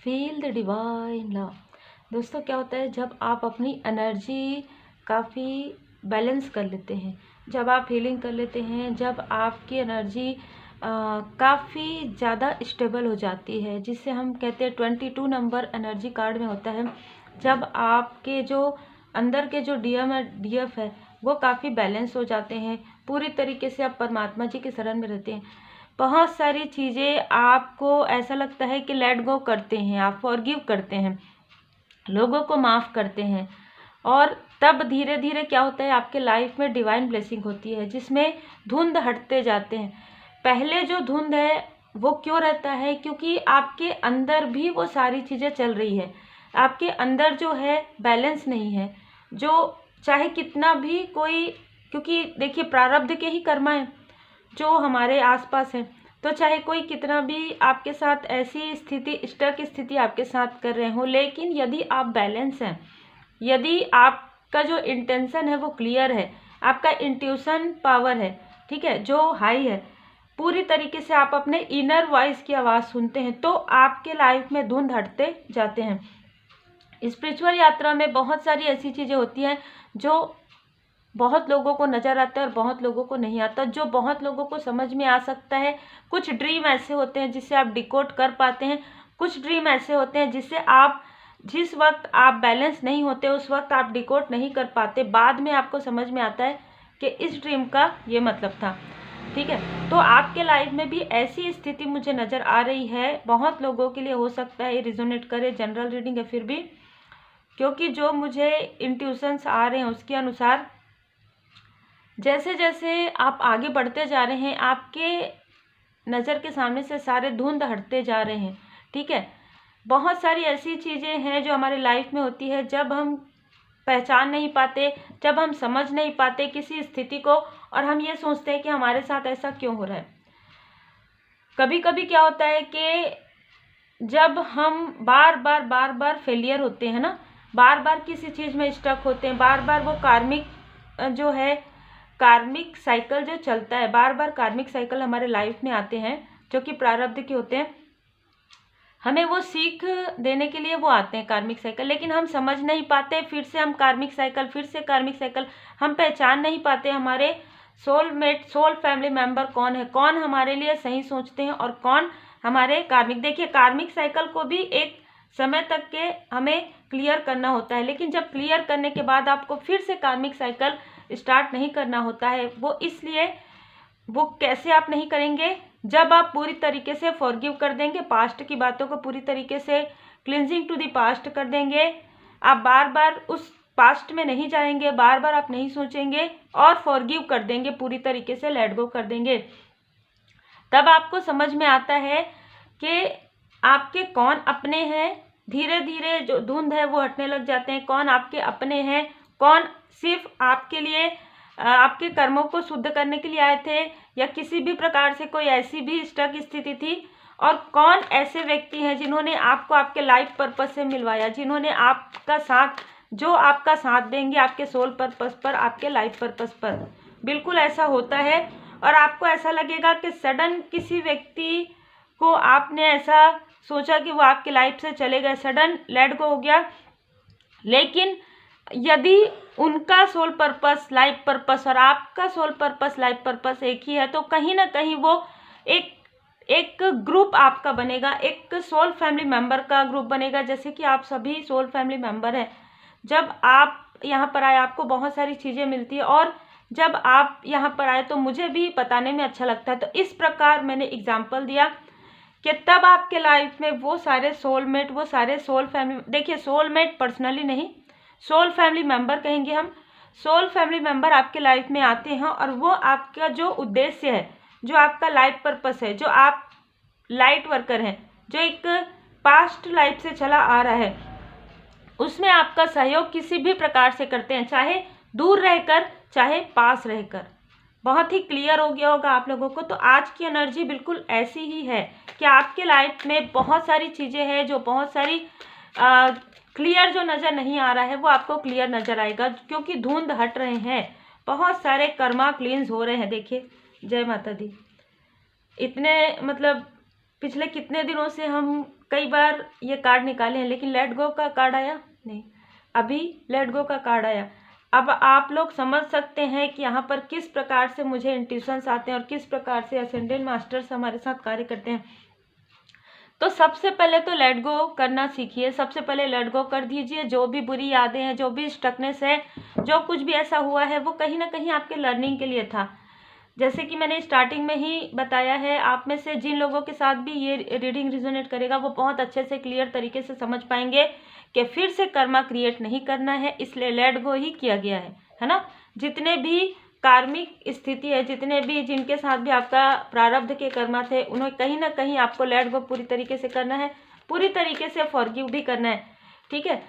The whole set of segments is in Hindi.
Feel the divine love. दोस्तों क्या होता है, जब आप अपनी एनर्जी काफ़ी बैलेंस कर लेते हैं, जब आप हीलिंग कर लेते हैं, जब आपकी एनर्जी काफ़ी ज़्यादा स्टेबल हो जाती है, जिससे हम कहते हैं 22 नंबर एनर्जी कार्ड में होता है। जब आपके जो अंदर के जो डीएम है, डीएफ है, वो काफ़ी बैलेंस हो जाते हैं, पूरी तरीके से आप परमात्मा जी की शरण में रहते हैं। बहुत सारी चीज़ें आपको ऐसा लगता है कि लेट गो करते हैं, आप फॉरगिव करते हैं, लोगों को माफ़ करते हैं, और तब धीरे धीरे क्या होता है, आपके लाइफ में डिवाइन ब्लेसिंग होती है, जिसमें धुंध हटते जाते हैं। पहले जो धुंध है वो क्यों रहता है, क्योंकि आपके अंदर भी वो सारी चीज़ें चल रही है, आपके अंदर जो है बैलेंस नहीं है, जो चाहे कितना भी कोई, क्योंकि देखिए प्रारब्ध के ही कर्म है जो हमारे आसपास है, तो चाहे कोई कितना भी आपके साथ ऐसी स्थिति, स्टक स्थिति आपके साथ कर रहे हो, लेकिन यदि आप बैलेंस हैं, यदि आपका जो इंटेंशन है वो क्लियर है, आपका इंट्यूशन पावर है, ठीक है, जो हाई है, पूरी तरीके से आप अपने इनर वॉइस की आवाज़ सुनते हैं, तो आपके लाइफ में धुंध हटते जाते हैं। स्पिरिचुअल यात्रा में बहुत सारी ऐसी चीज़ें होती हैं जो बहुत लोगों को नज़र आता है और बहुत लोगों को नहीं आता, जो बहुत लोगों को समझ में आ सकता है। कुछ ड्रीम ऐसे होते हैं जिससे आप डिकोड कर पाते हैं, कुछ ड्रीम ऐसे होते हैं जिससे आप, जिस वक्त आप बैलेंस नहीं होते उस वक्त आप डिकोड नहीं कर पाते, बाद में आपको समझ में आता है कि इस ड्रीम का ये मतलब था, ठीक है। तो आपके लाइफ में भी ऐसी स्थिति मुझे नज़र आ रही है, बहुत लोगों के लिए हो सकता है ये रिजोनेट करे, जनरल रीडिंग है फिर भी, क्योंकि जो मुझे इंट्यूशंस आ रहे हैं उसके अनुसार जैसे जैसे आप आगे बढ़ते जा रहे हैं, आपके नज़र के सामने से सारे धुंध हटते जा रहे हैं, ठीक है। बहुत सारी ऐसी चीज़ें हैं जो हमारे लाइफ में होती है, जब हम पहचान नहीं पाते, जब हम समझ नहीं पाते किसी स्थिति को, और हम ये सोचते हैं कि हमारे साथ ऐसा क्यों हो रहा है। कभी कभी क्या होता है कि जब हम बार बार फेलियर होते हैं ना, बार बार किसी चीज़ में स्टक होते हैं, बार बार वो कार्मिक जो है, कार्मिक साइकिल जो चलता है, बार बार कार्मिक साइकिल हमारे लाइफ में आते हैं जो कि प्रारब्ध के होते हैं, हमें वो सीख देने के लिए वो आते हैं कार्मिक साइकिल, लेकिन हम समझ नहीं पाते, फिर से हम कार्मिक साइकिल, फिर से कार्मिक साइकिल, हम पहचान नहीं पाते हमारे सोलमेट, सोल फैमिली मेंबर कौन है, कौन हमारे लिए सही सोचते हैं और कौन हमारे कार्मिक। देखिए कार्मिक साइकिल को भी एक समय तक के हमें क्लियर करना होता है, लेकिन जब क्लियर करने के बाद आपको फिर से कार्मिक साइकिल स्टार्ट नहीं करना होता है, वो इसलिए, वो कैसे आप नहीं करेंगे, जब आप पूरी तरीके से फॉरगिव कर देंगे, पास्ट की बातों को पूरी तरीके से क्लिनजिंग टू द पास्ट कर देंगे, आप बार बार उस पास्ट में नहीं जाएंगे, बार बार आप नहीं सोचेंगे और फॉरगिव कर देंगे, पूरी तरीके से लेट गो कर देंगे, तब आपको समझ में आता है कि आपके कौन अपने हैं। धीरे धीरे जो धुंध है वो हटने लग जाते हैं, कौन आपके अपने हैं, कौन सिर्फ आपके लिए, आपके कर्मों को शुद्ध करने के लिए आए थे, या किसी भी प्रकार से कोई ऐसी भी स्टक स्थिति थी, और कौन ऐसे व्यक्ति हैं जिन्होंने आपको आपके लाइफ पर्पस से मिलवाया, जिन्होंने आपका साथ, जो आपका साथ देंगे आपके सोल पर्पस पर, आपके लाइफ पर्पस पर। बिल्कुल ऐसा होता है, और आपको ऐसा लगेगा कि सडन किसी व्यक्ति को आपने ऐसा सोचा कि वो आपकी लाइफ से चले गए, सडन लेट गो हो गया, लेकिन यदि उनका सोल पर्पस, लाइफ पर्पस और आपका सोल पर्पस, लाइफ पर्पस एक ही है, तो कहीं ना कहीं वो एक ग्रुप आपका बनेगा, एक सोल फैमिली मेंबर का ग्रुप बनेगा, जैसे कि आप सभी सोल फैमिली मेंबर हैं। जब आप यहाँ पर आए आपको बहुत सारी चीज़ें मिलती है, और जब आप यहाँ पर आए तो मुझे भी बताने में अच्छा लगता है। तो इस प्रकार मैंने एग्जाम्पल दिया कि तब आपके लाइफ में वो सारे सोलमेट, वो सारे सोल फैमिली, देखिए सोलमेट पर्सनली नहीं, सोल फैमिली मेंबर कहेंगे हम, सोल फैमिली मेंबर आपके लाइफ में आते हैं, और वो आपका जो उद्देश्य है, जो आपका लाइफ पर्पस है, जो आप लाइट वर्कर हैं, जो एक पास्ट लाइफ से चला आ रहा है, उसमें आपका सहयोग किसी भी प्रकार से करते हैं, चाहे दूर रहकर चाहे पास रहकर। बहुत ही क्लियर हो गया होगा आप लोगों को। तो आज की एनर्जी बिल्कुल ऐसी ही है कि आपके लाइफ में बहुत सारी चीज़ें हैं, जो बहुत सारी क्लियर जो नज़र नहीं आ रहा है वो आपको क्लियर नज़र आएगा, क्योंकि धुंध हट रहे हैं, बहुत सारे कर्मा क्लींस हो रहे हैं। देखिए, जय माता दी। इतने मतलब पिछले कितने दिनों से हम कई बार ये कार्ड निकाले हैं, लेकिन लेट गो का कार्ड आया नहीं, अभी लेट गो का कार्ड आया। अब आप लोग समझ सकते हैं कि यहाँ पर किस प्रकार से मुझे इंट्यूशंस आते हैं और किस प्रकार से असेंडेंट मास्टर्स हमारे साथ कार्य करते हैं। तो सबसे पहले तो लेट गो करना सीखिए, सबसे पहले लेट गो कर दीजिए। जो भी बुरी यादें हैं, जो भी स्टकनेस है, जो कुछ भी ऐसा हुआ है, वो कहीं ना कहीं आपके लर्निंग के लिए था। जैसे कि मैंने स्टार्टिंग में ही बताया है, आप में से जिन लोगों के साथ भी ये रीडिंग रिजोनेट करेगा वो बहुत अच्छे से क्लियर तरीके से समझ पाएंगे कि फिर से कर्मा क्रिएट नहीं करना है, इसलिए लेट गो ही किया गया है ना। जितने भी कार्मिक स्थिति है, जितने भी जिनके साथ भी आपका प्रारब्ध के कर्मा थे, उन्हें कहीं ना कहीं आपको लेट गो पूरी तरीके से करना है, पूरी तरीके से फॉरगिव भी करना है, ठीक है।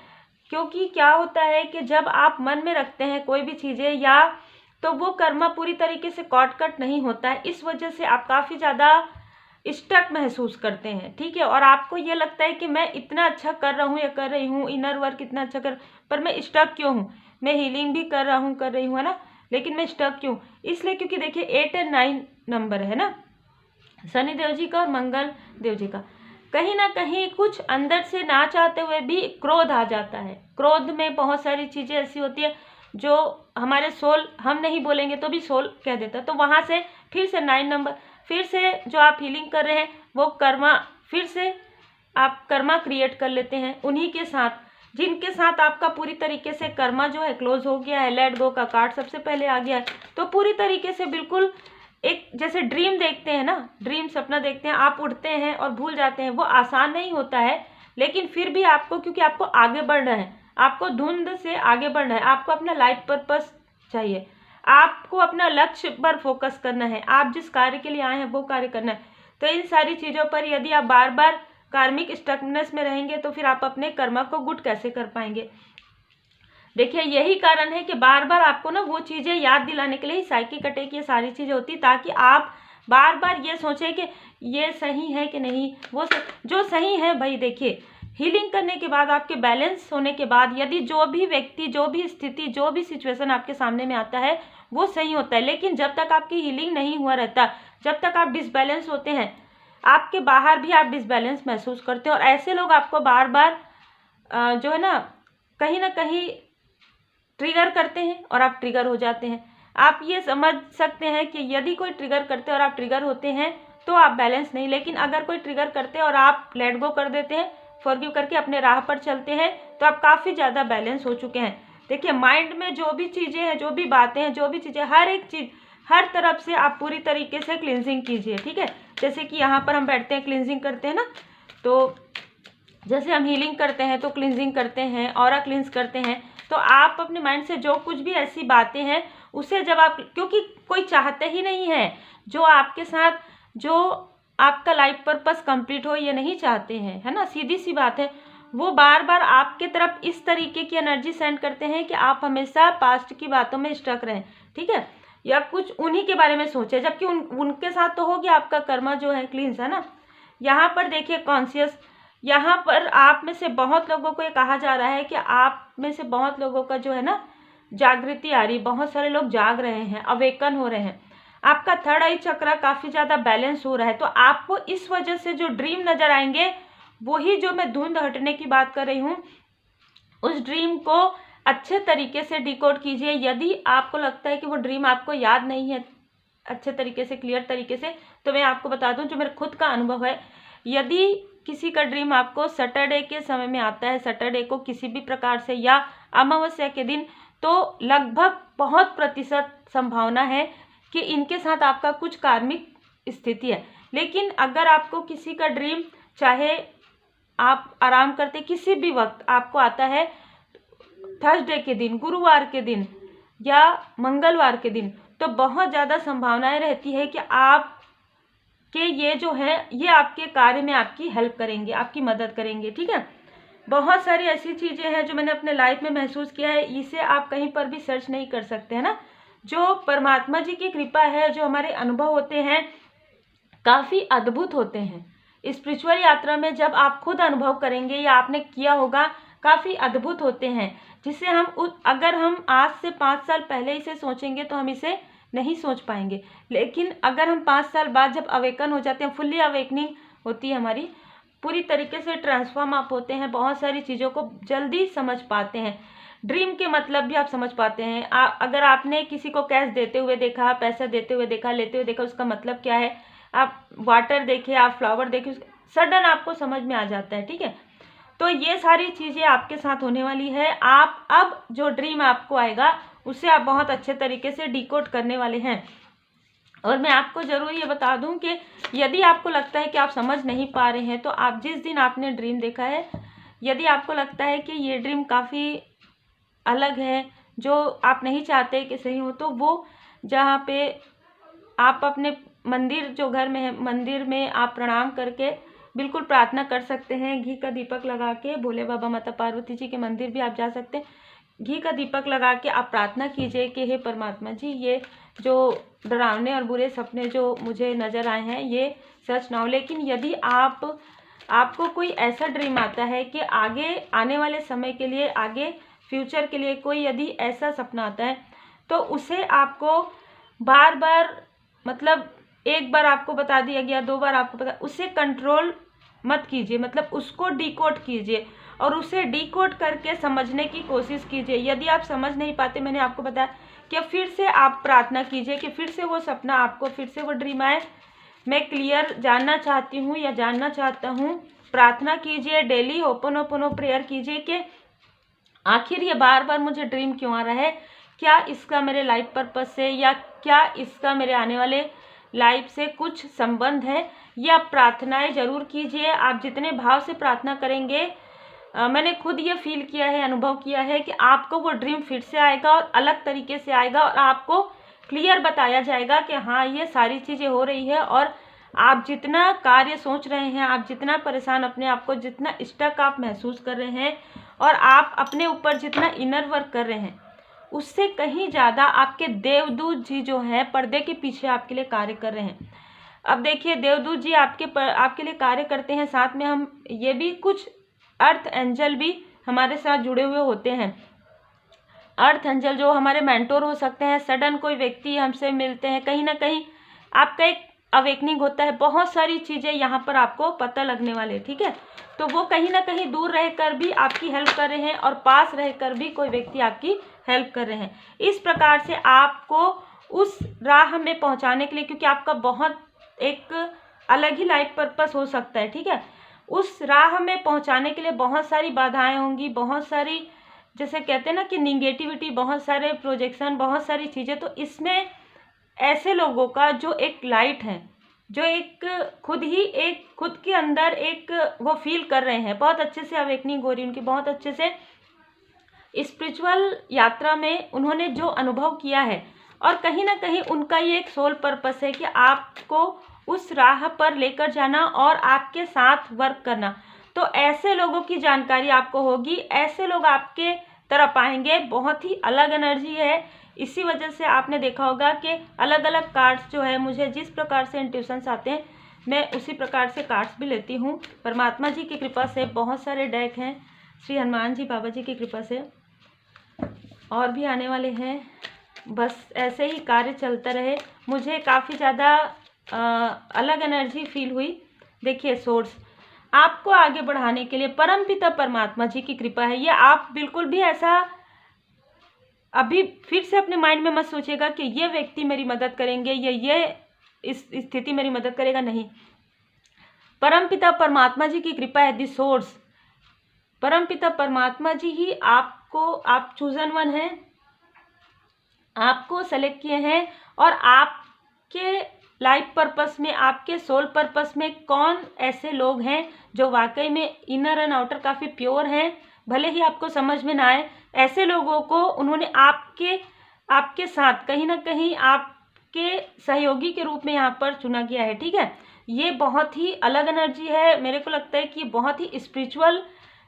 क्योंकि क्या होता है कि जब आप मन में रखते हैं कोई भी चीज़ें या तो वो कर्मा पूरी तरीके से कट नहीं होता है, इस वजह से आप काफ़ी ज़्यादा स्टक महसूस करते हैं, ठीक है। और आपको ये लगता है कि मैं इतना अच्छा कर रहा हूँ या कर रही हूँ, इनर वर्क इतना अच्छा पर मैं स्टक क्यों हूँ। मैं हीलिंग भी कर रही हूँ, है ना, लेकिन मैं स्टक क्यों। इसलिए क्योंकि देखिए 8 और 9 नंबर है ना, शनि देव जी का और मंगल देव जी का। कहीं ना कहीं कुछ अंदर से ना चाहते हुए भी क्रोध आ जाता है। क्रोध में बहुत सारी चीज़ें ऐसी होती है जो हमारे सोल, हम नहीं बोलेंगे तो भी सोल कह देता है। तो वहाँ से फिर से 9 नंबर, फिर से जो आप हीलिंग कर रहे हैं वो कर्मा, फिर से आप कर्मा क्रिएट कर लेते हैं उन्हीं के साथ जिनके साथ आपका पूरी तरीके से कर्मा जो है क्लोज हो गया है। लेट गो का कार्ड सबसे पहले आ गया है। तो पूरी तरीके से बिल्कुल एक जैसे ड्रीम देखते हैं ना, ड्रीम सपना देखते हैं, आप उठते हैं और भूल जाते हैं। वो आसान नहीं होता है, लेकिन फिर भी आपको, क्योंकि आपको आगे बढ़ना है, आपको धुंध से आगे बढ़ना है, आपको अपना लाइफ पर्पस चाहिए, आपको अपना लक्ष्य पर फोकस करना है, आप जिस कार्य के लिए आए हैं वो कार्य करना है। तो इन सारी चीज़ों पर यदि आप बार बार कार्मिक स्टकनेस में रहेंगे तो फिर आप अपने कर्मा को गुड कैसे कर पाएंगे। देखिए यही कारण है कि बार बार आपको ना वो चीज़ें याद दिलाने के लिए साइकिक अटैक ये सारी चीज़ें होती, ताकि आप बार बार ये सोचें कि ये सही है कि नहीं, वो जो सही है भाई। देखिए हीलिंग करने के बाद, आपके बैलेंस होने के बाद, यदि जो भी व्यक्ति, जो भी स्थिति, जो भी सिचुएशन आपके सामने में आता है वो सही होता है। लेकिन जब तक आपकी हीलिंग नहीं हुआ रहता, जब तक आप डिसबैलेंस होते हैं, आपके बाहर भी आप डिसबैलेंस महसूस करते हो और ऐसे लोग आपको बार बार जो है ना कहीं ट्रिगर करते हैं और आप ट्रिगर हो जाते हैं। आप ये समझ सकते हैं कि यदि कोई ट्रिगर करते हैं और आप ट्रिगर होते हैं तो आप बैलेंस नहीं, लेकिन अगर कोई ट्रिगर करते हैं और आप लेट गो कर देते हैं, फॉरगिव करके अपने राह पर चलते हैं, तो आप काफ़ी ज़्यादा बैलेंस हो चुके हैं। देखिए माइंड में जो भी चीज़ें हैं, जो भी बातें हैं, जो भी चीज़ें, हर एक चीज़, हर तरफ से आप पूरी तरीके से क्लिनजिंग कीजिए, ठीक है। जैसे कि यहाँ पर हम बैठते हैं, क्लिनजिंग करते हैं ना, तो जैसे हम हीलिंग करते हैं तो क्लिनजिंग करते हैं, ऑरा क्लिन्स करते हैं। तो आप अपने माइंड से जो कुछ भी ऐसी बातें हैं उसे जब आप, क्योंकि कोई चाहते ही नहीं है जो आपके साथ, जो आपका लाइफ पर्पस कंप्लीट हो, ये नहीं चाहते हैं, है ना, सीधी सी बात है। वो बार बार आपके तरफ इस तरीके की एनर्जी सेंड करते हैं कि आप हमेशा पास्ट की बातों में स्टक रहें, ठीक है, या कुछ उन्हीं के बारे में सोचें, जबकि उनके साथ तो हो गया आपका कर्मा जो है क्लींस, है ना। यहाँ पर देखिए कॉन्शियस, यहाँ पर आप में से बहुत लोगों को ये कहा जा रहा है कि आप में से बहुत लोगों का जो है ना जागृति आ रही, बहुत सारे लोग जाग रहे हैं, अवेकन हो रहे हैं, आपका थर्ड आई चक्र काफ़ी ज़्यादा बैलेंस हो रहा है। तो आपको इस वजह से जो ड्रीम नज़र आएंगे, वही जो मैं धुंध हटने की बात कर रही हूँ, उस ड्रीम को अच्छे तरीके से डिकोड कीजिए। यदि आपको लगता है कि वो ड्रीम आपको याद नहीं है अच्छे तरीके से, क्लियर तरीके से, तो मैं आपको बता दूं जो मेरा खुद का अनुभव है, यदि किसी का ड्रीम आपको सैटरडे के समय में आता है, सैटरडे को किसी भी प्रकार से, या अमावस्या के दिन, तो लगभग बहुत प्रतिशत संभावना है कि इनके साथ आपका कुछ कार्मिक स्थिति है। लेकिन अगर आपको किसी का ड्रीम, चाहे आप आराम करते किसी भी वक्त आपको आता है, थर्सडे के दिन, गुरुवार के दिन या मंगलवार के दिन, तो बहुत ज़्यादा संभावनाएं रहती है कि आप कि ये जो है ये आपके कार्य में आपकी हेल्प करेंगे, आपकी मदद करेंगे, ठीक है। बहुत सारी ऐसी चीज़ें हैं जो मैंने अपने लाइफ में महसूस किया है, इसे आप कहीं पर भी सर्च नहीं कर सकते, है ना। जो परमात्मा जी की कृपा है, जो हमारे अनुभव होते हैं काफ़ी अद्भुत होते हैं। स्पिरिचुअल यात्रा में जब आप खुद अनुभव करेंगे या आपने किया होगा, काफ़ी अद्भुत होते हैं, जिसे हम अगर हम आज से 5 साल पहले इसे सोचेंगे तो हम इसे नहीं सोच पाएंगे। लेकिन अगर हम 5 साल बाद जब अवेकन हो जाते हैं, फुल्ली अवेकनिंग होती है हमारी, पूरी तरीके से ट्रांसफॉर्म आप होते हैं, बहुत सारी चीज़ों को जल्दी समझ पाते हैं, ड्रीम के मतलब भी आप समझ पाते हैं। अगर आपने किसी को कैश देते हुए देखा, पैसा देते हुए देखा, लेते हुए देखा, उसका मतलब क्या है, आप वाटर देखे, आप फ्लावर देखे, सडन आपको समझ में आ जाता है, ठीक है। तो ये सारी चीज़ें आपके साथ होने वाली है। आप अब जो ड्रीम आपको आएगा उसे आप बहुत अच्छे तरीके से डिकोड करने वाले हैं। और मैं आपको ज़रूर ये बता दूं कि यदि आपको लगता है कि आप समझ नहीं पा रहे हैं, तो आप जिस दिन आपने ड्रीम देखा है, यदि आपको लगता है कि ये ड्रीम काफ़ी अलग है, जो आप नहीं चाहते कि सही हो, तो वो जहाँ पे आप अपने मंदिर, जो घर में है, मंदिर में आप प्रणाम करके बिल्कुल प्रार्थना कर सकते हैं। घी का दीपक लगा के, भोले बाबा माता पार्वती जी के मंदिर भी आप जा सकते हैं। घी का दीपक लगा के आप प्रार्थना कीजिए कि हे परमात्मा जी, ये जो डरावने और बुरे सपने जो मुझे नज़र आए हैं, ये सच ना हो। लेकिन यदि आपको कोई ऐसा ड्रीम आता है कि आगे आने वाले समय के लिए, आगे फ्यूचर के लिए कोई यदि ऐसा सपना आता है, तो उसे आपको बार बार, मतलब एक बार आपको बता दिया गया, 2 बार आपको पता, उसे कंट्रोल मत कीजिए, मतलब उसको डिकोड कीजिए और उसे डिकोड करके समझने की कोशिश कीजिए। यदि आप समझ नहीं पाते, मैंने आपको बताया कि फिर से आप प्रार्थना कीजिए कि फिर से वो सपना आपको, फिर से वो ड्रीम आए। मैं क्लियर जानना चाहती हूँ या जानना चाहता हूँ, प्रार्थना कीजिए, डेली ओपन प्रेयर कीजिए कि आखिर ये बार बार मुझे ड्रीम क्यों आ रहा है, क्या इसका मेरे लाइफ पर्पस से, या क्या इसका मेरे आने वाले लाइफ से कुछ संबंध है। ये आप प्रार्थनाएं जरूर कीजिए। आप जितने भाव से प्रार्थना करेंगे, मैंने खुद ये फील किया है, अनुभव किया है कि आपको वो ड्रीम फिर से आएगा और अलग तरीके से आएगा, और आपको क्लियर बताया जाएगा कि हाँ, ये सारी चीज़ें हो रही है। और आप जितना कार्य सोच रहे हैं, आप जितना परेशान अपने आप को, जितना स्टक आप महसूस कर रहे हैं, और आप अपने ऊपर जितना इनर वर्क कर रहे हैं, उससे कहीं ज़्यादा आपके देवदूत जी जो हैं, पर्दे के पीछे आपके लिए कार्य कर रहे हैं। अब देखिए, देवदूत जी आपके लिए कार्य करते हैं, साथ में हम ये भी कुछ अर्थ एंजल भी हमारे साथ जुड़े हुए होते हैं। अर्थ एंजल जो हमारे मेंटोर हो सकते हैं। सडन कोई व्यक्ति हमसे मिलते हैं, कहीं ना कहीं आपका एक अवेकनिंग होता है। बहुत सारी चीज़ें यहाँ पर आपको पता लगने वाले, ठीक है। तो वो कहीं ना कहीं दूर रहकर भी आपकी हेल्प कर रहे हैं और पास रहकर भी कोई व्यक्ति आपकी हेल्प कर रहे हैं। इस प्रकार से आपको उस राह में पहुँचाने के लिए, क्योंकि आपका बहुत एक अलग ही लाइफ पर्पस हो सकता है, ठीक है, उस राह में पहुँचाने के लिए बहुत सारी बाधाएं होंगी, बहुत सारी, जैसे कहते हैं ना कि निगेटिविटी, बहुत सारे प्रोजेक्शन, बहुत सारी चीज़ें। तो इसमें ऐसे लोगों का जो एक लाइट है, जो एक खुद के अंदर एक वो फील कर रहे हैं, बहुत अच्छे से अवेकनिंग हो रही है उनकी, बहुत अच्छे से स्पिरिचुअल यात्रा में उन्होंने जो अनुभव किया है, और कहीं ना कहीं उनका ये एक सोल पर्पस है कि आपको उस राह पर लेकर जाना और आपके साथ वर्क करना। तो ऐसे लोगों की जानकारी आपको होगी, ऐसे लोग आपके तरफ आएंगे। बहुत ही अलग एनर्जी है, इसी वजह से आपने देखा होगा कि अलग अलग कार्ड्स जो है, मुझे जिस प्रकार से इंट्यूशंस आते हैं, मैं उसी प्रकार से कार्ड्स भी लेती हूँ। परमात्मा जी की कृपा से बहुत सारे डेक हैं, श्री हनुमान जी बाबा जी की कृपा से, और भी आने वाले हैं। बस ऐसे ही कार्य चलता रहे। मुझे काफ़ी ज़्यादा अलग एनर्जी फील हुई। देखिए, सोर्स आपको आगे बढ़ाने के लिए परमपिता परमात्मा जी की कृपा है। ये आप बिल्कुल भी ऐसा अभी फिर से अपने माइंड में मत सोचिएगा कि ये व्यक्ति मेरी मदद करेंगे या ये इस स्थिति मेरी मदद करेगा, नहीं। परमपिता परमात्मा जी की कृपा है, दी सोर्स। परमपिता परमात्मा जी ही आपको, आप चूजन वन हैं, आपको सेलेक्ट किए हैं, और आपके लाइफ पर्पस में, आपके सोल पर्पस में कौन ऐसे लोग हैं जो वाकई में इनर एंड आउटर काफ़ी प्योर हैं, भले ही आपको समझ में ना आए, ऐसे लोगों को उन्होंने आपके साथ कहीं ना कहीं आपके सहयोगी के रूप में यहाँ पर चुना गया है, ठीक है। ये बहुत ही अलग एनर्जी है। मेरे को लगता है कि बहुत ही स्पिरिचुअल,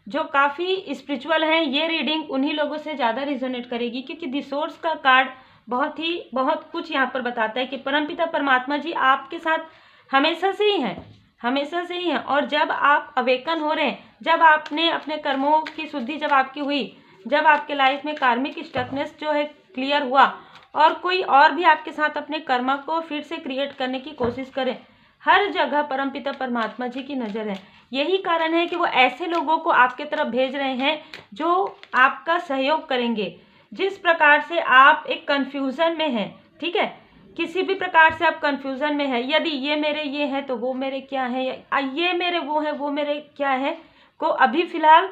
जो काफ़ी स्पिरिचुअल हैं, ये रीडिंग उन्हीं लोगों से ज़्यादा रिजोनेट करेगी, क्योंकि दी सोर्स का कार्ड बहुत कुछ यहाँ पर बताता है कि परमपिता परमात्मा जी आपके साथ हमेशा से ही हैं, हमेशा से ही हैं। और जब आप अवेकन हो रहे हैं, जब आपने अपने कर्मों की शुद्धि जब आपकी हुई, जब आपके लाइफ में कार्मिक स्टकनेस जो है क्लियर हुआ, और कोई और भी आपके साथ अपने कर्मा को फिर से क्रिएट करने की कोशिश करें, हर जगह परमपिता परमात्मा जी की नज़र है। यही कारण है कि वो ऐसे लोगों को आपके तरफ भेज रहे हैं जो आपका सहयोग करेंगे। जिस प्रकार से आप एक कन्फ्यूज़न में हैं, ठीक है, किसी भी प्रकार से आप कन्फ्यूज़न में है, यदि ये मेरे ये है तो वो मेरे क्या है, या ये मेरे वो मेरे क्या है, को अभी फ़िलहाल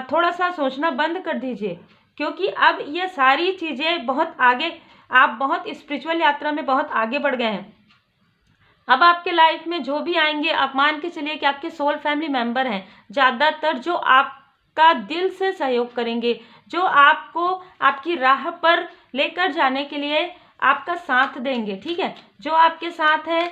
थोड़ा सा सोचना बंद कर दीजिए, क्योंकि अब ये सारी चीज़ें बहुत आगे, आप बहुत स्पिरिचुअल यात्रा में बहुत आगे बढ़ गए हैं। अब आपके लाइफ में जो भी आएंगे, आप मान के चलिए कि आपके सोल फैमिली मेंबर हैं ज़्यादातर, जो आपका दिल से सहयोग करेंगे, जो आपको आपकी राह पर लेकर जाने के लिए आपका साथ देंगे, ठीक है। जो आपके साथ है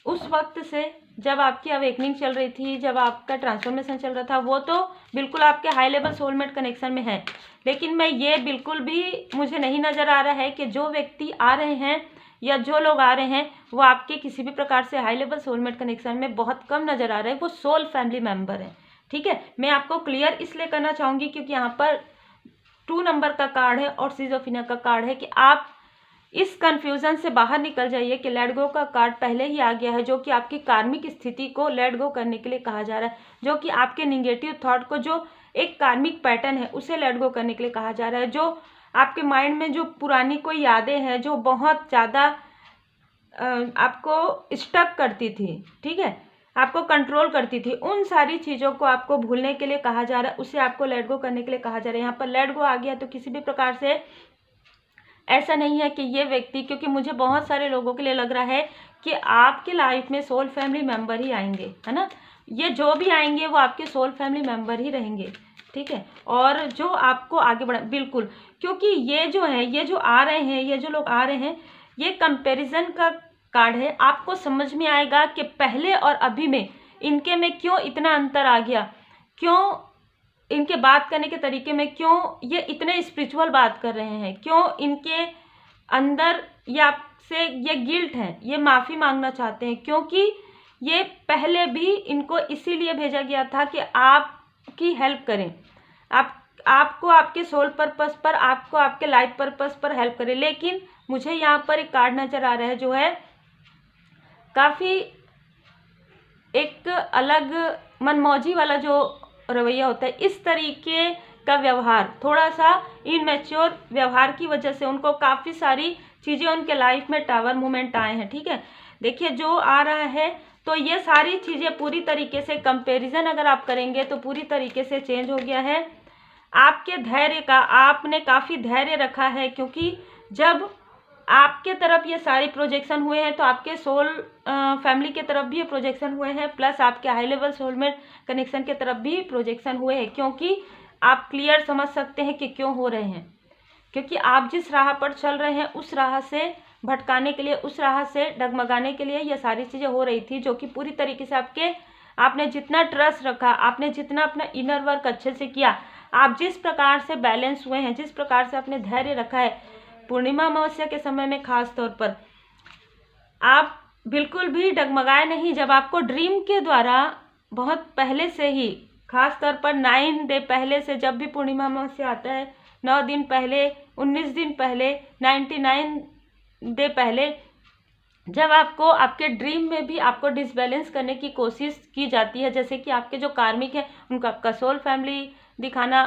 उस वक्त से, जब आपकी अवेकनिंग चल रही थी, जब आपका ट्रांसफॉर्मेशन चल रहा था, वो तो बिल्कुल आपके हाई लेवल सोलमेट कनेक्शन में है। लेकिन मैं ये बिल्कुल भी मुझे नहीं नज़र आ रहा है कि जो व्यक्ति आ रहे हैं या जो लोग आ रहे हैं वो आपके किसी भी प्रकार से हाई लेवल सोलमेट कनेक्शन में बहुत कम नज़र आ रहे हैं, वो सोल फैमिली मेम्बर हैं, ठीक है। मैं आपको क्लियर इसलिए करना चाहूँगी क्योंकि यहाँ पर 2 नंबर का कार्ड है और सिजोफिनिया का कार्ड है कि आप इस कन्फ्यूज़न से बाहर निकल जाइए कि लेट गो का कार्ड पहले ही आ गया है, जो कि आपकी कार्मिक स्थिति को लेट गो करने के लिए कहा जा रहा है, जो कि आपके निगेटिव थॉट को, जो एक कार्मिक पैटर्न है, उसे लेट गो करने के लिए कहा जा रहा है। जो आपके माइंड में जो पुरानी कोई यादें हैं जो बहुत ज़्यादा आपको स्टक करती थी, ठीक है, आपको कंट्रोल करती थी, उन सारी चीज़ों को आपको भूलने के लिए कहा जा रहा है, उसे आपको लेट गो करने के लिए कहा जा रहा है। यहाँ पर लेट गो आ गया तो किसी भी प्रकार से ऐसा नहीं है कि ये व्यक्ति, क्योंकि मुझे बहुत सारे लोगों के लिए लग रहा है कि आपके लाइफ में सोल फैमिली मेंबर ही आएंगे, है ना। ये जो भी आएंगे वो आपके सोल फैमिली मेंबर ही रहेंगे, ठीक है। और जो आपको आगे बढ़ा, बिल्कुल, क्योंकि ये जो है, ये जो आ रहे हैं, ये जो लोग आ रहे हैं, ये कंपैरिजन का कार्ड है। आपको समझ में आएगा कि पहले और अभी में इनके में क्यों इतना अंतर आ गया, क्यों इनके बात करने के तरीके में, क्यों ये इतने स्पिरिचुअल बात कर रहे हैं, क्यों इनके अंदर ये आपसे ये गिल्ट है, ये माफ़ी मांगना चाहते हैं, क्योंकि ये पहले भी इनको इसीलिए भेजा गया था कि आपकी हेल्प करें, आपको आपके सोल पर्पस पर, आपको आपके लाइफ पर्पस पर हेल्प करें। लेकिन मुझे यहाँ पर एक कार्ड नज़र आ रहा है जो है काफ़ी एक अलग मनमौजी वाला जो रवैया होता है, इस तरीके का व्यवहार, थोड़ा सा इनमेच्योर व्यवहार की वजह से उनको काफ़ी सारी चीज़ें उनके लाइफ में टावर मूवमेंट आए हैं, ठीक है। देखिए जो आ रहा है तो ये सारी चीज़ें पूरी तरीके से कंपैरिजन अगर आप करेंगे तो पूरी तरीके से चेंज हो गया है आपके धैर्य का। आपने काफ़ी धैर्य रखा है, क्योंकि जब आपके तरफ ये सारे प्रोजेक्शन हुए हैं तो आपके सोल फैमिली के तरफ भी ये प्रोजेक्शन हुए हैं, प्लस आपके हाई लेवल सोलमेट कनेक्शन के तरफ भी प्रोजेक्शन हुए हैं, क्योंकि आप क्लियर समझ सकते हैं कि क्यों हो रहे हैं। क्योंकि आप जिस राह पर चल रहे हैं उस राह से भटकाने के लिए, उस राह से डगमगाने के लिए ये सारी चीज़ें हो रही थी, जो कि पूरी तरीके से आपने जितना ट्रस्ट रखा, आपने जितना अपना इनर वर्क अच्छे से किया, आप जिस प्रकार से बैलेंस हुए हैं, जिस प्रकार से आपने धैर्य रखा है पूर्णिमा अमावस्या के समय में, खास तौर पर आप बिल्कुल भी डगमगाए नहीं। जब आपको ड्रीम के द्वारा बहुत पहले से ही, खास तौर पर 9 डे पहले से, जब भी पूर्णिमा अमावस्या आता है 9 दिन पहले, 19 दिन पहले, 99 डे पहले, जब आपको आपके ड्रीम में भी आपको डिसबैलेंस करने की कोशिश की जाती है, जैसे कि आपके जो कार्मिक है उनको आपका सोल फैमिली दिखाना,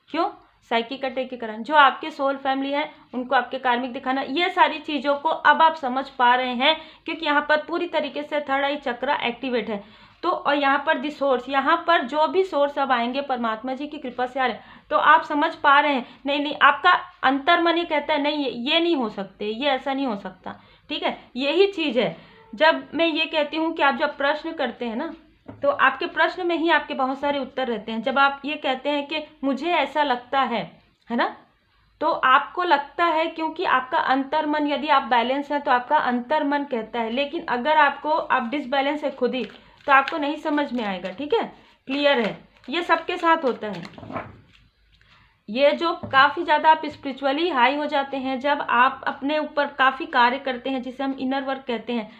क्यों साइकिक अटैकीकरण, जो आपके सोल फैमिली है उनको आपके कार्मिक दिखाना, ये सारी चीज़ों को अब आप समझ पा रहे हैं, क्योंकि यहाँ पर पूरी तरीके से थर्ड आई चक्र एक्टिवेट है। तो और यहाँ पर दी सोर्स, यहाँ पर जो भी सोर्स अब आएंगे परमात्मा जी की कृपा से आ रहे हैं, तो आप समझ पा रहे हैं, नहीं आपका अंतर्मन ही कहता है नहीं ये नहीं हो सकते, ये ऐसा नहीं हो सकता, ठीक है। यही चीज़ है, जब मैं ये कहती हूँ कि आप जब प्रश्न करते हैं ना, तो आपके प्रश्न में ही आपके बहुत सारे उत्तर रहते हैं। जब आप ये कहते हैं कि मुझे ऐसा लगता है ना, तो आपको लगता है क्योंकि आपका अंतर्मन, यदि आप बैलेंस हैं तो आपका अंतर्मन कहता है। लेकिन अगर आप डिसबैलेंस है खुद ही, तो आपको नहीं समझ में आएगा, ठीक है, क्लियर है। ये सबके साथ होता है। ये जो काफ़ी ज़्यादा आप स्पिरिचुअली हाई हो जाते हैं, जब आप अपने ऊपर काफ़ी कार्य करते हैं, जिसे हम इनर वर्क कहते हैं,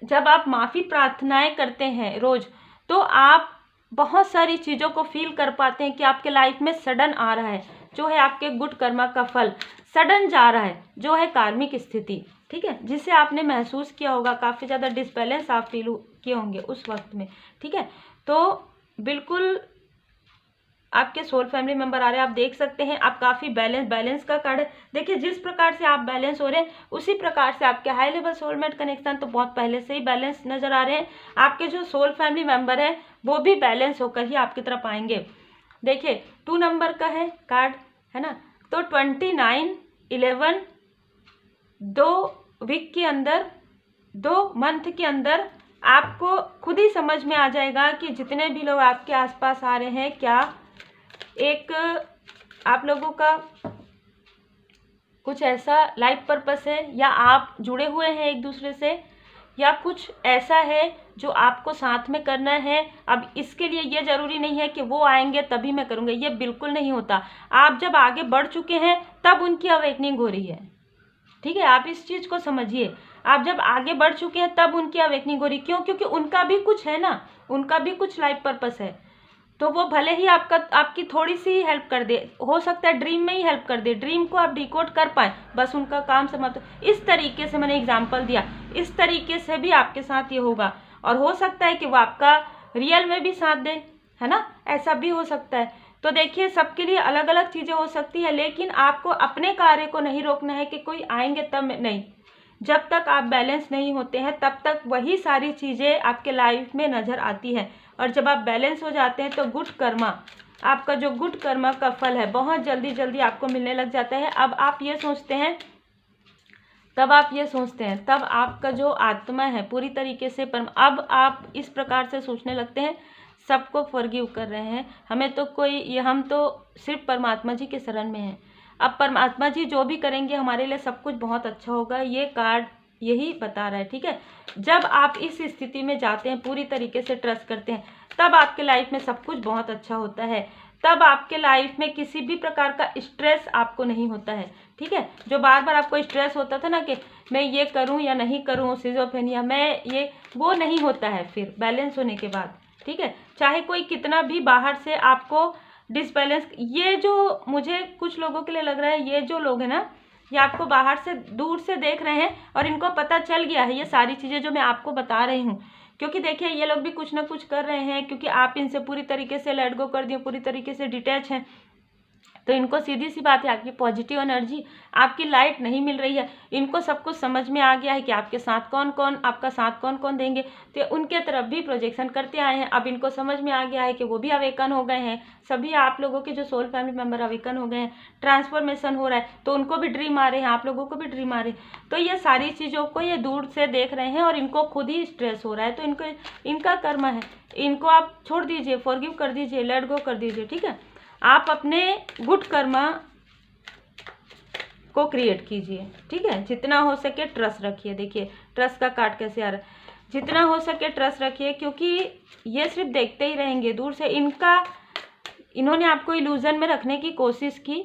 जब आप माफ़ी प्रार्थनाएं करते हैं रोज़, तो आप बहुत सारी चीज़ों को फील कर पाते हैं कि आपके लाइफ में सडन आ रहा है, जो है आपके गुड कर्मा का फल, सडन जा रहा है, जो है कार्मिक स्थिति, ठीक है, जिसे आपने महसूस किया होगा, काफ़ी ज़्यादा डिसबैलेंस आप फील किए होंगे उस वक्त में। ठीक है, तो बिल्कुल आपके सोल फैमिली मेंबर आ रहे हैं, आप देख सकते हैं आप काफ़ी बैलेंस का कार्ड देखिए, जिस प्रकार से आप बैलेंस हो रहे हैं उसी प्रकार से आपके हाई लेवल सोलमेट कनेक्शन तो बहुत पहले से ही बैलेंस नजर आ रहे हैं। आपके जो सोल फैमिली मेंबर है वो भी बैलेंस होकर ही आपकी तरफ आएंगे। देखिए 2 नंबर का है कार्ड, है ना, तो 29/11 2 वीक के अंदर, 2 मंथ के अंदर आपको खुद ही समझ में आ जाएगा कि जितने भी लोग आपके आसपास आ रहे हैं, क्या एक आप लोगों का कुछ ऐसा लाइफ पर्पस है, या आप जुड़े हुए हैं एक दूसरे से, या कुछ ऐसा है जो आपको साथ में करना है। अब इसके लिए ये ज़रूरी नहीं है कि वो आएंगे तभी मैं करूँगा, ये बिल्कुल नहीं होता। आप जब आगे बढ़ चुके हैं तब उनकी अवेकनिंग हो रही है। ठीक है, आप इस चीज़ को समझिए, आप जब आगे बढ़ चुके हैं तब उनकी अवेकनिंग हो रही। क्यों? क्योंकि उनका भी कुछ है ना, उनका भी कुछ लाइफ पर्पस है। तो वो भले ही आपकी थोड़ी सी हेल्प कर दे, हो सकता है ड्रीम में ही हेल्प कर दे, ड्रीम को आप डिकोड कर पाए, बस उनका काम समाप्त। इस तरीके से मैंने एग्जांपल दिया, इस तरीके से भी आपके साथ ये होगा। और हो सकता है कि वो आपका रियल में भी साथ दे, है ना, ऐसा भी हो सकता है। तो देखिए सबके लिए अलग अलग चीज़ें हो सकती है, लेकिन आपको अपने कार्य को नहीं रोकना है कि कोई आएंगे तब नहीं। जब तक आप बैलेंस नहीं होते हैं तब तक वही सारी चीज़ें आपके लाइफ में नज़र आती हैं। और जब आप बैलेंस हो जाते हैं तो गुड कर्मा, आपका जो गुड कर्मा का फल है बहुत जल्दी जल्दी आपको मिलने लग जाता है। अब आप ये सोचते हैं, तब आपका जो आत्मा है पूरी तरीके से अब आप इस प्रकार से सोचने लगते हैं, सबको फॉरगिव कर रहे हैं, हम तो सिर्फ परमात्मा जी के शरण में हैं। अब परमात्मा जी जो भी करेंगे हमारे लिए सब कुछ बहुत अच्छा होगा, ये कार्ड यही बता रहा है। ठीक है, जब आप इस स्थिति में जाते हैं, पूरी तरीके से ट्रस्ट करते हैं, तब आपके लाइफ में सब कुछ बहुत अच्छा होता है। तब आपके लाइफ में किसी भी प्रकार का स्ट्रेस आपको नहीं होता है। ठीक है, जो बार बार आपको स्ट्रेस होता था ना कि मैं ये करूं या नहीं करूं, सिजोफ्रेनिया में ये, वो नहीं होता है फिर बैलेंस होने के बाद। ठीक है, चाहे कोई कितना भी बाहर से आपको डिसबैलेंस, ये जो मुझे कुछ लोगों के लिए लग रहा है, ये जो लोग हैं ना, ये आपको बाहर से दूर से देख रहे हैं और इनको पता चल गया है ये सारी चीज़ें जो मैं आपको बता रही हूँ। क्योंकि देखिए ये लोग भी कुछ ना कुछ कर रहे हैं, क्योंकि आप इनसे पूरी तरीके से लेट गो कर दिए, पूरी तरीके से डिटैच हैं, तो इनको सीधी सी बात है आपकी पॉजिटिव एनर्जी, आपकी लाइट नहीं मिल रही है। इनको सब कुछ समझ में आ गया है कि आपका साथ कौन कौन देंगे, तो उनके तरफ भी प्रोजेक्शन करते आए हैं। अब इनको समझ में आ गया है कि वो भी अवेकन हो गए हैं, सभी आप लोगों के जो सोल फैमिली मेंबर अवेकन हो गए हैं, ट्रांसफॉर्मेशन हो रहा है, तो उनको भी ड्रीम आ रहे हैं, आप लोगों को भी ड्रीम आ रहे हैं। तो ये सारी चीज़ों को ये दूर से देख रहे हैं और इनको खुद ही स्ट्रेस हो रहा है, तो इनका कर्म है, इनको आप छोड़ दीजिए, फॉरगिव कर दीजिए, लेट गो कर दीजिए। ठीक है, आप अपने गुड कर्मा को क्रिएट कीजिए। ठीक है, जितना हो सके ट्रस्ट रखिए। देखिए ट्रस्ट का कार्ड कैसे आ रहा है, जितना हो सके ट्रस्ट रखिए, क्योंकि ये सिर्फ देखते ही रहेंगे दूर से। इन्होंने आपको इल्यूजन में रखने की कोशिश की,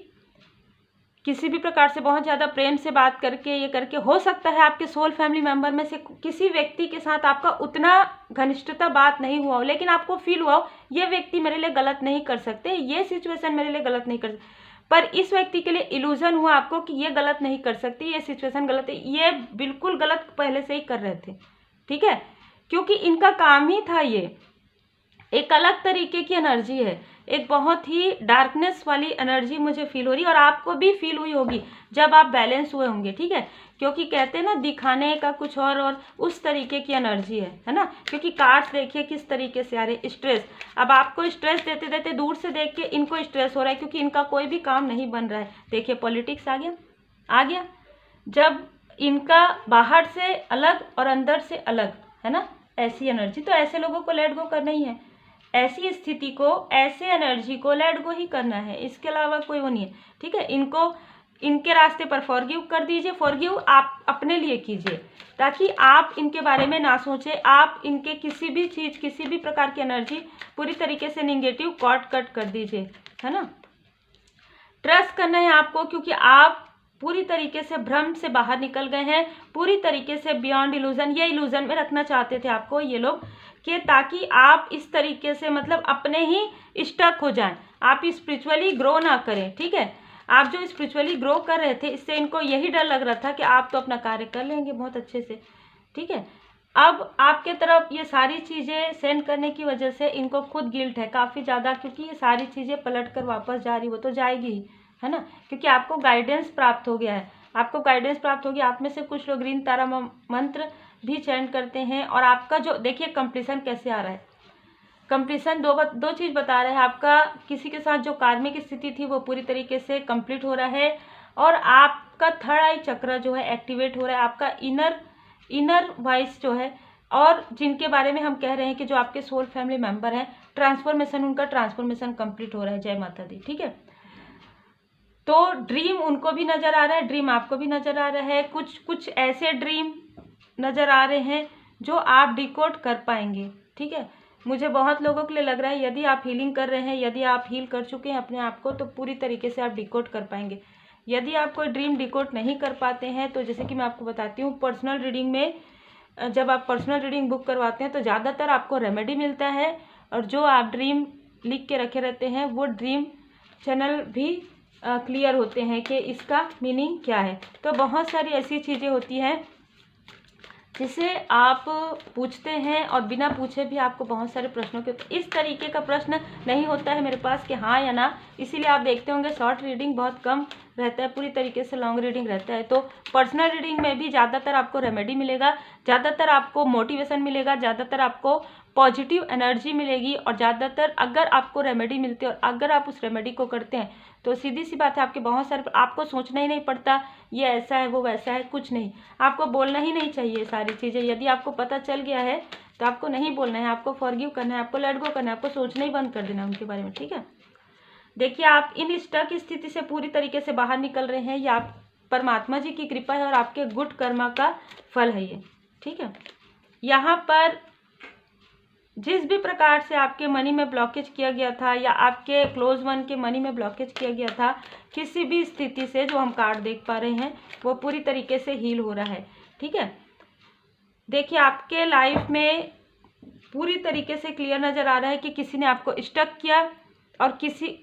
किसी भी प्रकार से बहुत ज़्यादा प्रेम से बात करके, ये करके। हो सकता है आपके सोल फैमिली मेंबर में से किसी व्यक्ति के साथ आपका उतना घनिष्ठता बात नहीं हुआ हो, लेकिन आपको फील हुआ हो ये व्यक्ति मेरे लिए गलत नहीं कर सकते, ये सिचुएशन मेरे लिए गलत नहीं कर सकते, पर इस व्यक्ति के लिए इल्यूजन हुआ आपको कि ये गलत नहीं कर सकती, ये सिचुएशन गलत है, ये बिल्कुल गलत पहले से ही कर रहे थे। ठीक है, क्योंकि इनका काम ही था, ये एक अलग तरीके की एनर्जी है, एक बहुत ही डार्कनेस वाली एनर्जी मुझे फील हो रही है, और आपको भी फील हुई होगी जब आप बैलेंस हुए होंगे। ठीक है, क्योंकि कहते हैं ना दिखाने का कुछ और उस तरीके की एनर्जी है ना। क्योंकि कार्ड्स देखिए किस तरीके से आ रहे, स्ट्रेस। अब आपको स्ट्रेस देते देते दूर से देख के इनको स्ट्रेस हो रहा है, क्योंकि इनका कोई भी काम नहीं बन रहा है। देखिए पॉलिटिक्स आ गया, जब इनका बाहर से अलग और अंदर से अलग, है ना, ऐसी एनर्जी। तो ऐसे लोगों को लेट गो करना ही है, ऐसी स्थिति को, ऐसे एनर्जी को लेट गो ही करना है, इसके अलावा कोई वो नहीं है। ठीक है, इनको इनके रास्ते पर फॉरगिव कर दीजिए। फॉरगिव आप अपने लिए कीजिए, ताकि आप इनके बारे में ना सोचें, आप इनके किसी भी चीज़, किसी भी प्रकार की एनर्जी पूरी तरीके से निगेटिव कट कर दीजिए, है ना। ट्रस्ट करना है आपको, क्योंकि आप पूरी तरीके से भ्रम से बाहर निकल गए हैं, पूरी तरीके से बियॉन्ड इल्यूजन। ये इल्यूजन में रखना चाहते थे आपको ये लोग, कि ताकि आप इस तरीके से मतलब अपने ही स्टक हो जाएं, आप स्पिरिचुअली ग्रो ना करें। ठीक है, आप जो स्पिरिचुअली ग्रो कर रहे थे, इससे इनको यही डर लग रहा था कि आप तो अपना कार्य कर लेंगे बहुत अच्छे से, ठीक है। अब आपके तरफ ये सारी चीज़ें सेंड करने की वजह से इनको खुद गिल्ट है काफ़ी ज़्यादा, क्योंकि ये सारी चीज़ें पलट कर वापस जा रही, वो तो जाएगी ही, है ना, क्योंकि आपको गाइडेंस प्राप्त हो गया है, आपको गाइडेंस प्राप्त होगी। आप में से कुछ लोग ग्रीन तारा मंत्र भी चैंट करते हैं, और आपका जो देखिए कंप्लीशन कैसे आ रहा है, कंप्लीशन दो चीज़ बता रहा है। आपका किसी के साथ जो कार्मिक स्थिति थी वो पूरी तरीके से कंप्लीट हो रहा है, और आपका थर्ड आई चक्र जो है एक्टिवेट हो रहा है, आपका इनर वॉइस जो है, और जिनके बारे में हम कह रहे हैं कि जो आपके सोल फैमिली मेंबर हैं, ट्रांसफॉर्मेशन, उनका ट्रांसफॉर्मेशन कंप्लीट हो रहा है। जय माता दी, ठीक है। तो ड्रीम उनको भी नज़र आ रहा है, ड्रीम आपको भी नज़र आ रहा है, कुछ ऐसे ड्रीम नज़र आ रहे हैं जो आप डिकोड कर पाएंगे, ठीक है। मुझे बहुत लोगों के लिए लग रहा है यदि आप हीलिंग कर रहे हैं, यदि आप हील कर चुके हैं अपने आप को, तो पूरी तरीके से आप डिकोड कर पाएंगे। यदि आप कोई ड्रीम डिकोड नहीं कर पाते हैं, तो जैसे कि मैं आपको बताती हूँ, पर्सनल रीडिंग में जब आप पर्सनल रीडिंग बुक करवाते हैं तो ज़्यादातर आपको रेमेडी मिलता है, और जो आप ड्रीम लिख के रखे रहते हैं वो ड्रीम चैनल भी क्लियर होते हैं कि इसका मीनिंग क्या है। तो बहुत सारी ऐसी चीज़ें होती हैं जिसे आप पूछते हैं, और बिना पूछे भी आपको बहुत सारे प्रश्नों के इस तरीके का प्रश्न नहीं होता है मेरे पास कि हाँ या ना, इसीलिए आप देखते होंगे शॉर्ट रीडिंग बहुत कम रहता है, पूरी तरीके से लॉन्ग रीडिंग रहता है। तो पर्सनल रीडिंग में भी ज़्यादातर आपको रेमेडी मिलेगा, ज़्यादातर आपको मोटिवेशन मिलेगा, ज़्यादातर आपको पॉजिटिव एनर्जी मिलेगी, और ज़्यादातर अगर आपको रेमेडी मिलती है और अगर आप उस रेमेडी को करते हैं तो सीधी सी बात है, आपके बहुत सारे, आपको सोचना ही नहीं पड़ता ये ऐसा है वो वैसा है, कुछ नहीं, आपको बोलना ही नहीं चाहिए सारी चीज़ें। यदि आपको पता चल गया है तो आपको नहीं बोलना है, आपको फॉरगिव करना है, आपको लेट गो करना है, आपको सोचना ही बंद कर देना है उनके बारे में, ठीक है। देखिए आप इन स्टक स्थिति से पूरी तरीके से बाहर निकल रहे हैं, ये आप परमात्मा जी की कृपा है और आपके गुड कर्मा का फल है ये, ठीक है। यहाँ पर जिस भी प्रकार से आपके मनी में ब्लॉकेज किया गया था, या आपके क्लोज वन के मनी में ब्लॉकेज किया गया था, किसी भी स्थिति से जो हम कार्ड देख पा रहे हैं वो पूरी तरीके से हील हो रहा है, ठीक है। देखिए आपके लाइफ में पूरी तरीके से क्लियर नज़र आ रहा है कि किसी ने आपको स्टक किया और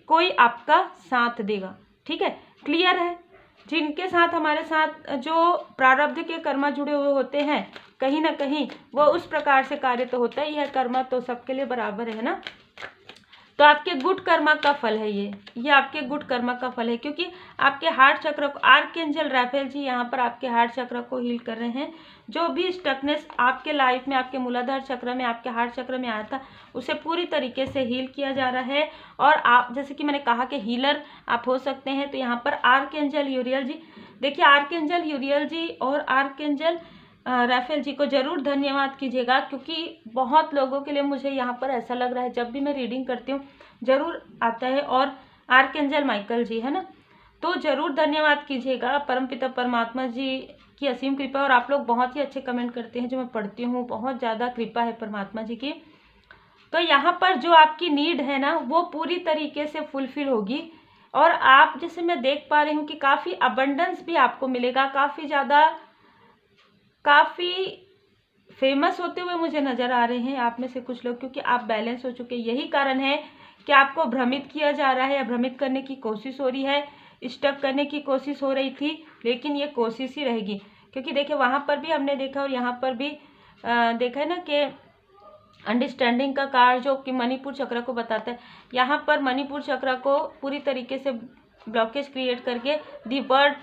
कोई आपका साथ देगा, ठीक है, क्लियर है। जिनके साथ हमारे साथ जो प्रारब्ध के कर्मा जुड़े हुए होते हैं, कहीं ना कहीं वो उस प्रकार से कार्य तो होता ही है, कर्मा तो सबके लिए बराबर है ना। तो आपके गुड कर्मा का फल है ये आपके गुड कर्मा का फल है, क्योंकि आपके हार्ट चक्र को आर्कएंजल राफेल जी यहाँ पर आपके हार्ट चक्र को हील कर रहे हैं। जो भी स्टकनेस आपके लाइफ में, आपके मूलाधार चक्र में, आपके हार्ट चक्र में आया था, उसे पूरी तरीके से हील किया जा रहा है। और आप, जैसे कि मैंने कहा कि हीलर आप हो सकते हैं, तो यहाँ पर आर्कएंजल यूरियल जी, देखिए आर्कएंजल यूरियल जी और आर्कएंजल राफेल जी को ज़रूर धन्यवाद कीजिएगा, क्योंकि बहुत लोगों के लिए मुझे यहाँ पर ऐसा लग रहा है, जब भी मैं रीडिंग करती हूँ ज़रूर आता है, और आर्कएंजल माइकल जी, है ना, तो ज़रूर धन्यवाद कीजिएगा। परमपिता परमात्मा जी की असीम कृपा, और आप लोग बहुत ही अच्छे कमेंट करते हैं जो मैं पढ़ती हूँ, बहुत ज़्यादा कृपा है परमात्मा जी की। तो यहाँ पर जो आपकी नीड है ना वो पूरी तरीके से फुलफिल होगी, और आप, जैसे मैं देख पा रही हूँ कि काफ़ी अबंडेंस भी आपको मिलेगा, काफ़ी फेमस होते हुए मुझे नज़र आ रहे हैं आप में से कुछ लोग, क्योंकि आप बैलेंस हो चुके। यही कारण है कि आपको भ्रमित किया जा रहा है, या भ्रमित करने की कोशिश हो रही है, स्टक करने की कोशिश हो रही थी, लेकिन ये कोशिश ही रहेगी। क्योंकि देखिए वहाँ पर भी हमने देखा और यहाँ पर भी देखा है ना कि अंडरस्टैंडिंग का कार्ड जो कि मणिपुर चक्र को बताता है, यहाँ पर मणिपुर चक्र को पूरी तरीके से ब्लॉकेज क्रिएट करके दी वर्ड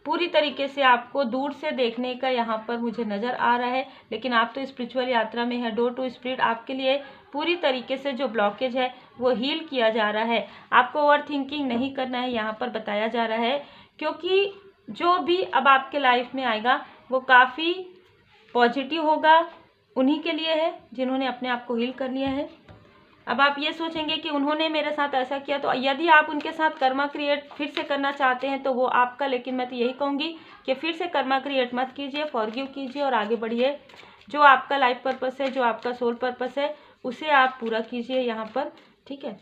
पूरी तरीके से आपको दूर से देखने का यहाँ पर मुझे नज़र आ रहा है। लेकिन आप तो स्पिरिचुअल यात्रा में है, डोर टू स्पिरिट, आपके लिए पूरी तरीके से जो ब्लॉकेज है वो हील किया जा रहा है। आपको ओवर थिंकिंग नहीं करना है, यहाँ पर बताया जा रहा है, क्योंकि जो भी अब आपके लाइफ में आएगा वो काफ़ी पॉजिटिव होगा। उन्हीं के लिए है जिन्होंने अपने आप को हील कर लिया है। अब आप ये सोचेंगे कि उन्होंने मेरे साथ ऐसा किया, तो यदि आप उनके साथ कर्मा क्रिएट फिर से करना चाहते हैं तो वो आपका, लेकिन मैं तो यही कहूँगी कि फिर से कर्मा क्रिएट मत कीजिए, फॉरगिव कीजिए और आगे बढ़िए। जो आपका लाइफ पर्पस है, जो आपका सोल पर्पस है, उसे आप पूरा कीजिए यहाँ पर, ठीक है।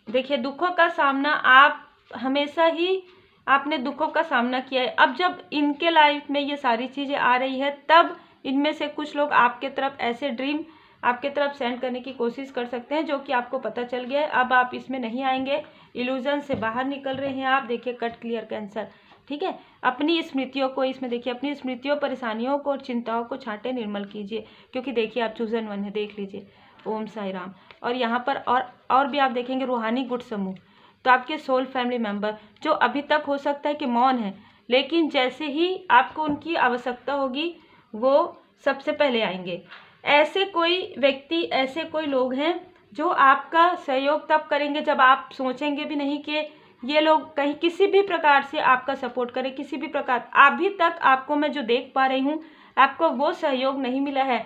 देखिए दुखों का सामना आप हमेशा ही आपने दुखों का सामना किया है। अब जब इनके लाइफ में ये सारी चीज़ें आ रही है, तब इनमें से कुछ लोग आपके तरफ ऐसे ड्रीम आपके तरफ सेंड करने की कोशिश कर सकते हैं, जो कि आपको पता चल गया है। अब आप इसमें नहीं आएंगे, इल्यूजन से बाहर निकल रहे हैं आप। देखिए कट क्लियर कैंसर, ठीक है। अपनी स्मृतियों को, इसमें देखिए अपनी स्मृतियों, परेशानियों को और चिंताओं को छांटे, निर्मल कीजिए, क्योंकि देखिए आप चूजन वन है, देख लीजिए। ओम साई राम। और यहाँ पर और भी आप देखेंगे रूहानी गुट समूह, तो आपके सोल फैमिली मेंबर जो अभी तक हो सकता है कि मौन है, लेकिन जैसे ही आपको उनकी आवश्यकता होगी वो सबसे पहले आएंगे। ऐसे कोई व्यक्ति, ऐसे कोई लोग हैं जो आपका सहयोग तब करेंगे जब आप सोचेंगे भी नहीं कि ये लोग कहीं किसी भी प्रकार से आपका सपोर्ट करें, किसी भी प्रकार। अभी तक आपको मैं जो देख पा रही हूँ, आपको वो सहयोग नहीं मिला है,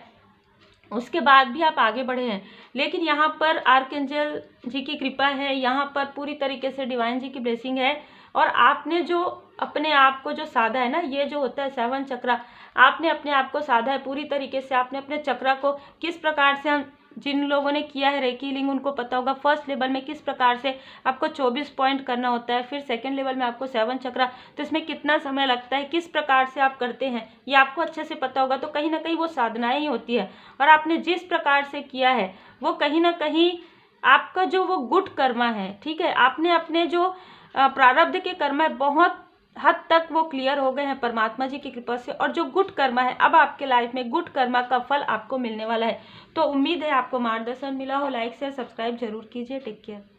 उसके बाद भी आप आगे बढ़े हैं। लेकिन यहाँ पर आर्कएंजल जी की कृपा है, यहाँ पर पूरी तरीके से डिवाइन जी की ब्लेसिंग है। और आपने जो अपने आप को जो साधा है ना, ये जो होता है 7 चक्रा, आपने अपने आप को साधा है पूरी तरीके से। आपने अपने चक्रा को किस प्रकार से, हम जिन लोगों ने किया है रेकी हीलिंग उनको पता होगा, फर्स्ट लेवल में किस प्रकार से आपको 24 पॉइंट करना होता है, फिर सेकंड लेवल में आपको 7 चक्रा, तो इसमें कितना समय लगता है, किस प्रकार से आप करते हैं, ये आपको अच्छे से पता होगा। तो कहीं ना कहीं वो साधनाएं ही होती है, और आपने जिस प्रकार से किया है वो कहीं ना कहीं आपका जो वो गुड कर्मा है, ठीक है, आपने अपने जो प्रारब्ध के कर्म है बहुत हद तक वो क्लियर हो गए हैं परमात्मा जी की कृपा से। और जो गुड कर्मा है, अब आपके लाइफ में गुड कर्मा का फल आपको मिलने वाला है। तो उम्मीद है आपको मार्गदर्शन मिला हो। लाइक शेयर सब्सक्राइब जरूर कीजिए। Take care.